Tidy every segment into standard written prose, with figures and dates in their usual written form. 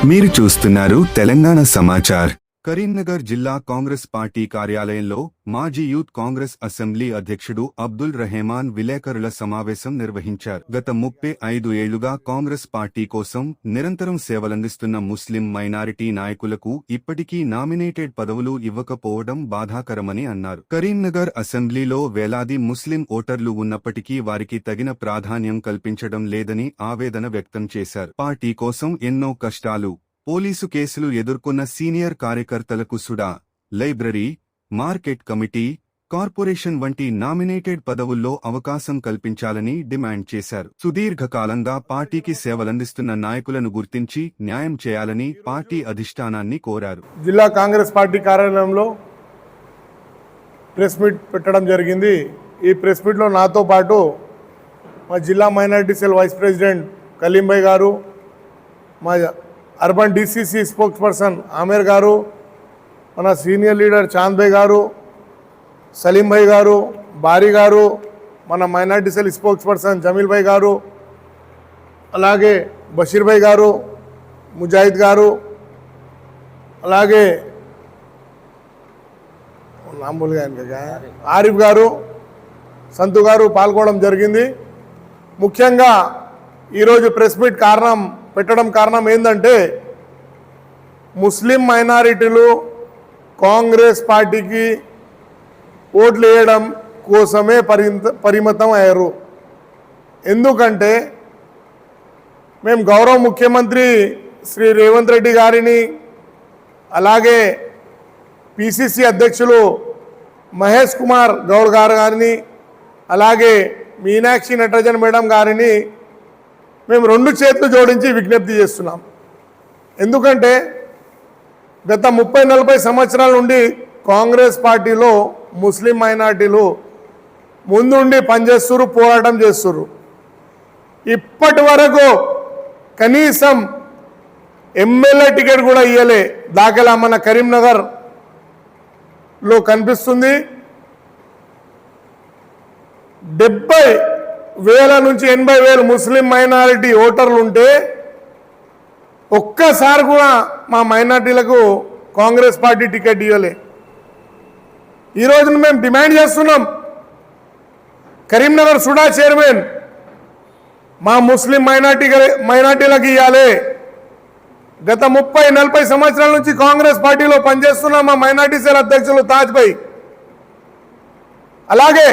మీరు చూస్తున్నారు తెలంగాణ సమాచార్. కరీంనగర్ జిల్లా కాంగ్రెస్ పార్టీ కార్యాలయంలో మాజీ యూత్ కాంగ్రెస్ అసెంబ్లీ అధ్యక్షుడు అబ్దుల్ రెహమాన్ విలేకరుల సమావేశం నిర్వహించారు. గత 35 ఏళ్లుగా కాంగ్రెస్ పార్టీ కోసం నిరంతరం సేవలందిస్తున్న ముస్లిం మైనారిటీ నాయకులకు ఇప్పటికీ నామినేటెడ్ పదవులు ఇవ్వకపోవడం బాధాకరమని అన్నారు. కరీంనగర్ అసెంబ్లీలో వేలాది ముస్లిం ఓటర్లు ఉన్నప్పటికీ వారికి తగిన ప్రాధాన్యం కల్పించడం లేదని ఆవేదన వ్యక్తం చేశారు. పార్టీ కోసం ఎన్నో కష్టాలు, పోలీసు కేసులు ఎదుర్కొన్న సీనియర్ కార్యకర్తలకు SUDA, library, market committee, corporation వంటి నామినేటెడ్ పదవుల్లో అవకాశం కల్పించాలని డిమాండ్ చేశారు. సుదీర్ఘకాలంగా పార్టీకి సేవలందిస్తున్న నాయకులను గుర్తించి న్యాయం చేయాలని పార్టీ అధిష్టానాన్ని కోరారు. జిల్లా కాంగ్రెస్ పార్టీ కార్యాలయంలో ప్రెస్ మీట్ పెట్టడం జరిగింది. ఈ ప్రెస్ మీట్లో నాతో పాటు మా జిల్లా మైనారిటీ సెల్ వైస్ ప్రెసిడెంట్ కలీంభాయ్ గారు, మా urban DCC spokes person Amer గారు, మన సీనియర్ లీడర్ చాంద్భాయ్ గారు, సలీం భాయ్ గారు, బారీ గారు, మన minority cell spokesperson Jameel Bhai గారు, అలాగే బషీర్ భాయ్ గారు, ముజాహిద్ గారు, అలాగే ఆరిఫ్ గారు, సంతు గారు పాల్గొనడం జరిగింది. ముఖ్యంగా ఈరోజు ప్రెస్ మీట్ పెట్టడం కారణం ఏంటంటే, ముస్లిం మైనారిటీలు కాంగ్రెస్ పార్టీకి ఓట్లు వేయడం కోసమే పరిమితం అయ్యారు. ఎందుకంటే మేము గౌరవ ముఖ్యమంత్రి శ్రీ రేవంత్ రెడ్డి గారిని, అలాగే పిసిసి అధ్యక్షులు మహేష్ కుమార్ గౌడ్ గారిని, అలాగే మీనాక్షి నటరాజన్ మేడం గారిని మేము 2 చేతులు జోడించి విజ్ఞప్తి చేస్తున్నాం. ఎందుకంటే గత 30-40 సంవత్సరాల నుండి కాంగ్రెస్ పార్టీలో ముస్లిం మైనార్టీలు ముందుండి పనిచేస్తున్నారు, పోరాటం చేస్తున్నారు. ఇప్పటి వరకు కనీసం ఎమ్మెల్యే టికెట్ కూడా ఇవ్వలే దాఖలా మన కరీంనగర్లో కనిపిస్తుంది. 70,000 నుంచి 80,000 ముస్లిం మైనారిటీ ఓటర్లు ఉంటే ఒక్కసారి కూడా మా మైనార్టీలకు కాంగ్రెస్ పార్టీ టికెట్ ఇవ్వలే. ఈరోజు మేము డిమాండ్ చేస్తున్నాం, కరీంనగర్ సుడా చైర్మన్ మా ముస్లిం మైనార్టీలకు ఇవ్వాలి. గత 30-40 సంవత్సరాల నుంచి కాంగ్రెస్ పార్టీలో పనిచేస్తున్న మా మైనార్టీ సెల్ అధ్యక్షులు తాజ్ భాయ్, అలాగే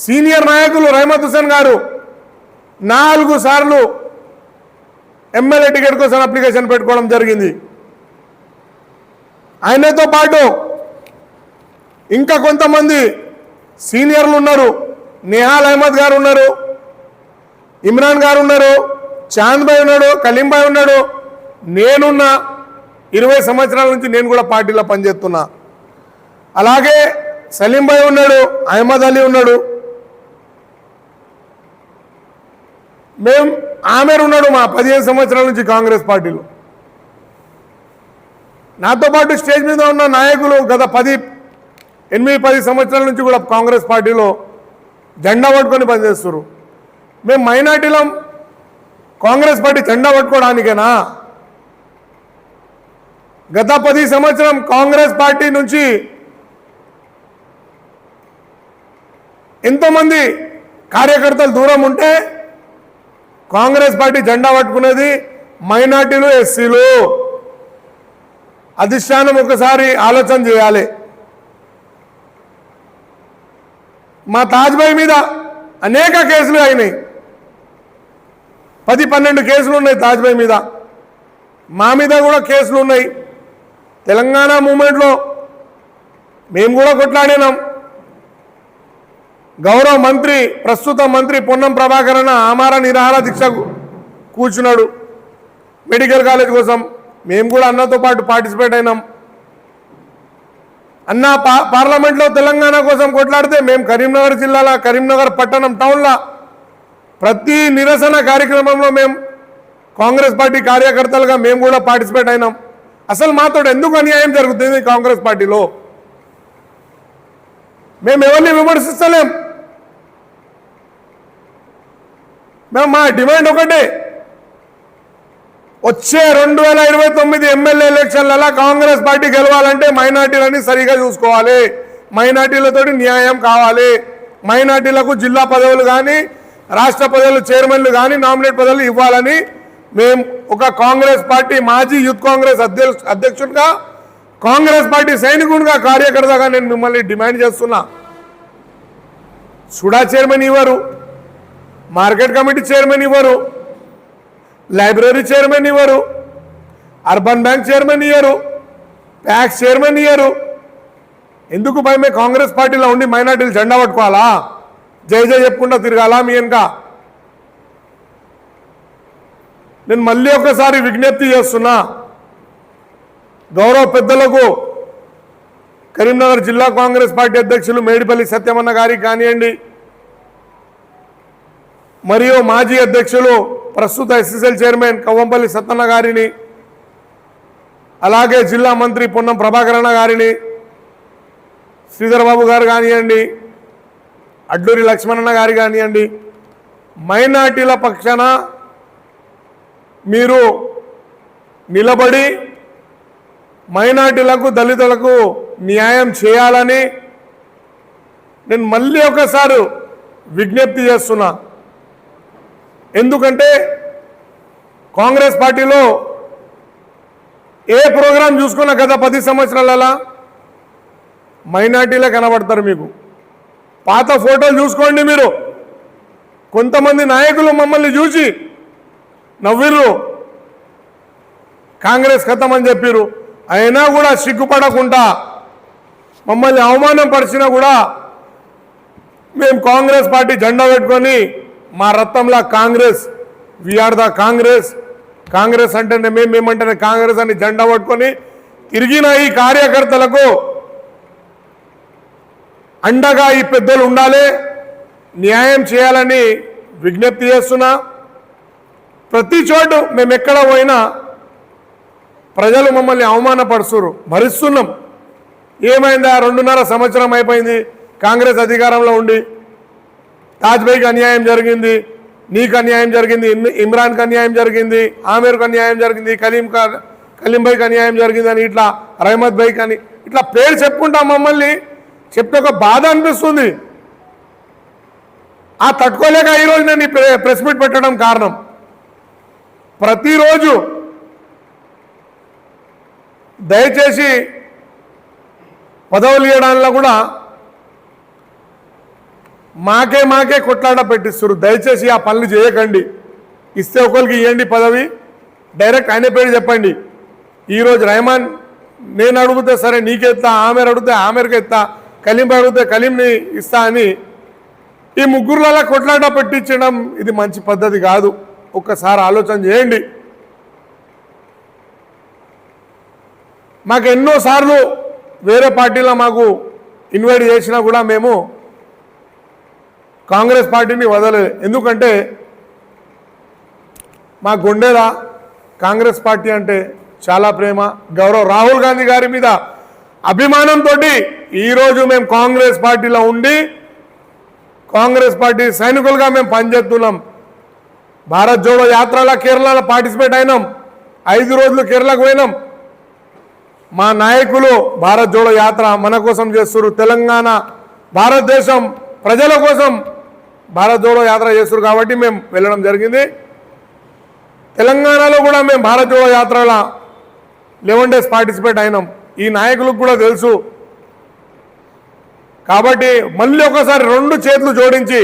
సీనియర్ నాయకులు రహమత్ హుసేన్ గారు 4 సార్లు ఎమ్మెల్యే టికెట్ కోసం అప్లికేషన్ పెట్టుకోవడం జరిగింది. ఆయనతో పాటు ఇంకా కొంతమంది సీనియర్లు ఉన్నారు. నిహాల్ అహ్మద్ గారు ఉన్నారు, ఇమ్రాన్ గారు ఉన్నారు, చాంద్ భాయ్ ఉన్నాడు, కలీం భాయ్ ఉన్నాడు, నేనున్నా. 20 సంవత్సరాల నుంచి నేను కూడా పార్టీలో పనిచేస్తున్నా. అలాగే సలీం భాయ్ ఉన్నాడు, అహ్మద్ అలీ ఉన్నాడు, ఆమేర్ ఉన్నాడు. మా 15 సంవత్సరాల నుంచి కాంగ్రెస్ పార్టీలో నాతో పాటు స్టేజ్ మీద ఉన్న నాయకులు గత 8-10 సంవత్సరాల నుంచి కూడా కాంగ్రెస్ పార్టీలో జెండా పట్టుకొని పనిచేస్తారు. మేము మైనార్టీలం కాంగ్రెస్ పార్టీ జెండా పట్టుకోవడానికేనా? గత 10 సంవత్సరం కాంగ్రెస్ పార్టీ నుంచి ఎంతోమంది కార్యకర్తలు దూరం ఉంటే కాంగ్రెస్ పార్టీ జెండా పట్టుకునేది మైనార్టీలు, ఎస్సీలు. అధిష్టానం ఒకసారి ఆలోచన చేయాలి. మా తాజ్ భాయ్ మీద అనేక కేసులు అయినాయి, 10-12 కేసులు ఉన్నాయి తాజ్ భాయ్ మీద. మా మీద కూడా కేసులు ఉన్నాయి. తెలంగాణ మూమెంట్లో మేము కూడా కొట్లాడినాం. గౌరవ మంత్రి, ప్రస్తుత మంత్రి పొన్నం ప్రభాకర్ అన్న ఆమరణ నిరాహార దీక్ష కూర్చున్నాడు మెడికల్ కాలేజ్ కోసం. మేము కూడా అన్నతో పాటు పార్టిసిపేట్ అయినాం. అన్న పార్లమెంట్లో తెలంగాణ కోసం కొట్లాడితే మేము కరీంనగర్ జిల్లాలో, కరీంనగర్ పట్టణం టౌన్లో ప్రతి నిరసన కార్యక్రమంలో మేము కాంగ్రెస్ పార్టీ కార్యకర్తలుగా మేము కూడా పార్టిసిపేట్ అయినాం. అసలు మాతో ఎందుకు అన్యాయం జరుగుతుంది కాంగ్రెస్ పార్టీలో? మేము ఎవరిని విమర్శిస్తలేం. మేము మా డిమాండ్ ఒకటే, వచ్చే 2029 ఎమ్మెల్యే ఎలక్షన్లలో కాంగ్రెస్ పార్టీ గెలవాలంటే మైనార్టీలని సరిగా చూసుకోవాలి, మైనార్టీలతోటి న్యాయం కావాలి, మైనార్టీలకు జిల్లా పదవులు కానీ రాష్ట్ర పదవులు చైర్మన్లు కానీ నామినేట్ పదవులు ఇవ్వాలని మేము ఒక కాంగ్రెస్ పార్టీ మాజీ యూత్ కాంగ్రెస్ అధ్యక్షుడిగా, కాంగ్రెస్ పార్టీ సైనికుడిగా, కార్యకర్తగా నేను మిమ్మల్ని డిమాండ్ చేస్తున్నా. సుడా చైర్మన్ ఇవ్వరు, మార్కెట్ కమిటీ చైర్మన్ ఇవ్వరు, లైబ్రరీ చైర్మన్ ఇవ్వరు, అర్బన్ బ్యాంక్ చైర్మన్ ఇయ్యరు, ప్యాక్స్ చైర్మన్ ఇయ్యరు. ఎందుకు భయమే? కాంగ్రెస్ పార్టీలో ఉండి మైనార్టీలు జెండా పట్టుకోవాలా? జై జై చెప్పుకుంటా తిరగాలా మీ వెనుక? నేను మళ్ళీ ఒకసారి విజ్ఞప్తి చేస్తున్నా, గౌరవ పెద్దలకు, కరీంనగర్ జిల్లా కాంగ్రెస్ పార్టీ అధ్యక్షులు మేడిపల్లి సత్యమన్న గారికి కానివ్వండి, మరియు మాజీ అధ్యక్షులు ప్రస్తుత ఎస్ఎస్ఎల్ చైర్మన్ కవ్వంపల్లి సత్తన్న గారిని, అలాగే జిల్లా మంత్రి పొన్నం ప్రభాకరణ గారిని, శ్రీధర్ బాబు గారు కానివ్వండి, అడ్లూరి లక్ష్మణన్న గారి కానివ్వండి, మైనార్టీల పక్షాన మీరు నిలబడి మైనార్టీలకు దళితులకు న్యాయం చేయాలని నేను మళ్ళీ ఒకసారి విజ్ఞప్తి చేస్తున్నా. ఎందుకంటే కాంగ్రెస్ పార్టీలో ఏ ప్రోగ్రాం చూసుకున్నా గత 10 సంవత్సరాలలో మైనార్టీలే కనబడతారు. మీకు పాత ఫోటోలు చూసుకోండి. మీరు కొంతమంది నాయకులు మమ్మల్ని చూసి నవ్విర్రు, కాంగ్రెస్ ఖతం అని చెప్పిర్రు. అయినా కూడా సిగ్గుపడకుండా మమ్మల్ని అవమానం పరిచినా కూడా మేము కాంగ్రెస్ పార్టీ జెండా పెట్టుకొని మా రక్తంలో కాంగ్రెస్, వీఆర్ ద కాంగ్రెస్, కాంగ్రెస్ అంటేనే మేమంటేనే కాంగ్రెస్ అని జెండా పట్టుకొని తిరిగిన ఈ కార్యకర్తలకు అండగా ఈ పెద్దలు ఉండాలి, న్యాయం చేయాలని విజ్ఞప్తి చేస్తున్నా. ప్రతి చోటు మేము ఎక్కడ పోయినా ప్రజలు మమ్మల్ని అవమానపరుస్తున్నారు, భరిస్తున్నాం. ఏమైందా? 2.5 సంవత్సరం అయిపోయింది కాంగ్రెస్ అధికారంలో ఉండి. తాజ్బైకి అన్యాయం జరిగింది, నీకు అన్యాయం జరిగింది, ఇమ్రాన్కి అన్యాయం జరిగింది, ఆమీర్కి అన్యాయం జరిగింది, కలీం భాయ్కి అన్యాయం జరిగింది అని, ఇట్లా రహమత్ భాయ్కి అని ఇట్లా పేరు చెప్పుకుంటాం. మమ్మల్ని చెప్తే ఒక బాధ అనిపిస్తుంది. ఆ తట్టుకోలేక ఈరోజు నేను ఈ ప్రెస్ మీట్ పెట్టడం కారణం. ప్రతిరోజు దయచేసి పదవులు ఇవ్వడంలో కూడా మాకే కొట్లాట పెట్టిస్తారు. దయచేసి ఆ పనులు చేయకండి. ఇస్తే ఒకరికి ఇవ్వండి పదవి, డైరెక్ట్ ఆయన పేరు చెప్పండి. ఈరోజు రెహమాన్ నేను అడిగితే సరే నీకెత్తా, ఆమెర్ అడిగితే ఆమెర్కి ఎత్తా, కలీం అడిగితే కలీంని ఇస్తా అని ఈ ముగ్గురులలో కొట్లాట పెట్టించడం ఇది మంచి పద్ధతి కాదు. ఒక్కసారి ఆలోచన చేయండి. మాకు ఎన్నోసార్లు వేరే పార్టీలో మాకు ఇన్వైట్ చేసినా కూడా మేము కాంగ్రెస్ పార్టీని వదలలేదు. ఎందుకంటే మా గుండెల కాంగ్రెస్ పార్టీ అంటే చాలా ప్రేమ, గౌరవ రాహుల్ గాంధీ గారి మీద అభిమానంతో ఈరోజు మేము కాంగ్రెస్ పార్టీలో ఉండి కాంగ్రెస్ పార్టీ సైనికులుగా మేము పనిచేస్తున్నాం. భారత్ జోడో యాత్రలో కేరళలో పార్టిసిపేట్ అయినాం. 5 రోజులు కేరళకు పోయినాం. మా నాయకులు భారత్ జోడో యాత్ర మన కోసం చేస్తున్నారు. తెలంగాణ భారతదేశం ప్రజల కోసం భారత్ జోడో యాత్ర చేస్తున్నారు కాబట్టి మేము వెళ్ళడం జరిగింది. తెలంగాణలో కూడా మేము భారత్ జోడో యాత్రలో 11 days పార్టిసిపేట్ అయినాం. ఈ నాయకులకు కూడా తెలుసు. కాబట్టి మళ్ళీ ఒకసారి 2 చేతులు జోడించి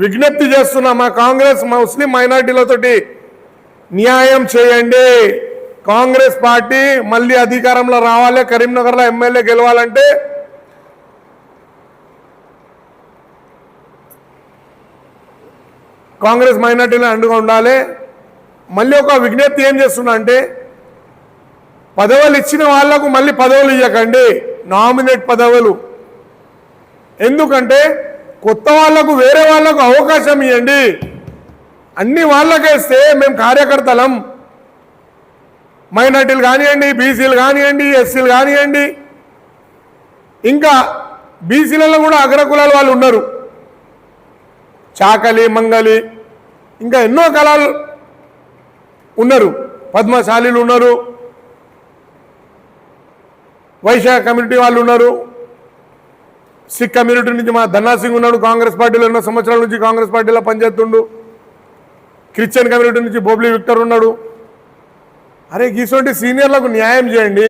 విజ్ఞప్తి చేస్తున్నా, మా కాంగ్రెస్ ముస్లిం మైనార్టీలతోటి న్యాయం చేయండి. కాంగ్రెస్ పార్టీ మళ్ళీ అధికారంలో రావాలి, కరీంనగర్లో ఎమ్మెల్యే గెలవాలంటే కాంగ్రెస్ మైనార్టీలు అండగా ఉండాలి. మళ్ళీ ఒక విజ్ఞప్తి ఏం చేస్తున్నా అంటే, పదవులు ఇచ్చిన వాళ్లకు మళ్ళీ పదవులు ఇవ్వకండి, నామినేట్ పదవులు. ఎందుకంటే కొత్త వాళ్లకు వేరే వాళ్లకు అవకాశం ఇవ్వండి. అన్ని వాళ్ళకేస్తే మేము కార్యకర్తలం, మైనార్టీలు కానివ్వండి, బీసీలు కానివ్వండి, ఎస్సీలు కానివ్వండి, ఇంకా బీసీలలో కూడా అగ్రకులాల వాళ్ళు ఉన్నారు, చాకలి, మంగలి, ఇంకా ఎన్నో కులాలు ఉన్నారు, పద్మశాలీలు ఉన్నారు, వైశ్య కమ్యూనిటీ వాళ్ళు ఉన్నారు, సిక్ కమ్యూనిటీ నుంచి మా ధన్నా సింగ్ ఉన్నాడు, కాంగ్రెస్ పార్టీలో 2 సంవత్సరాల నుంచి కాంగ్రెస్ పార్టీలో పనిచేస్తుండు, క్రిస్టియన్ కమ్యూనిటీ నుంచి బోబ్లీ విక్టర్ ఉన్నాడు. అరే ఇటువంటి సీనియర్లకు న్యాయం చేయండి.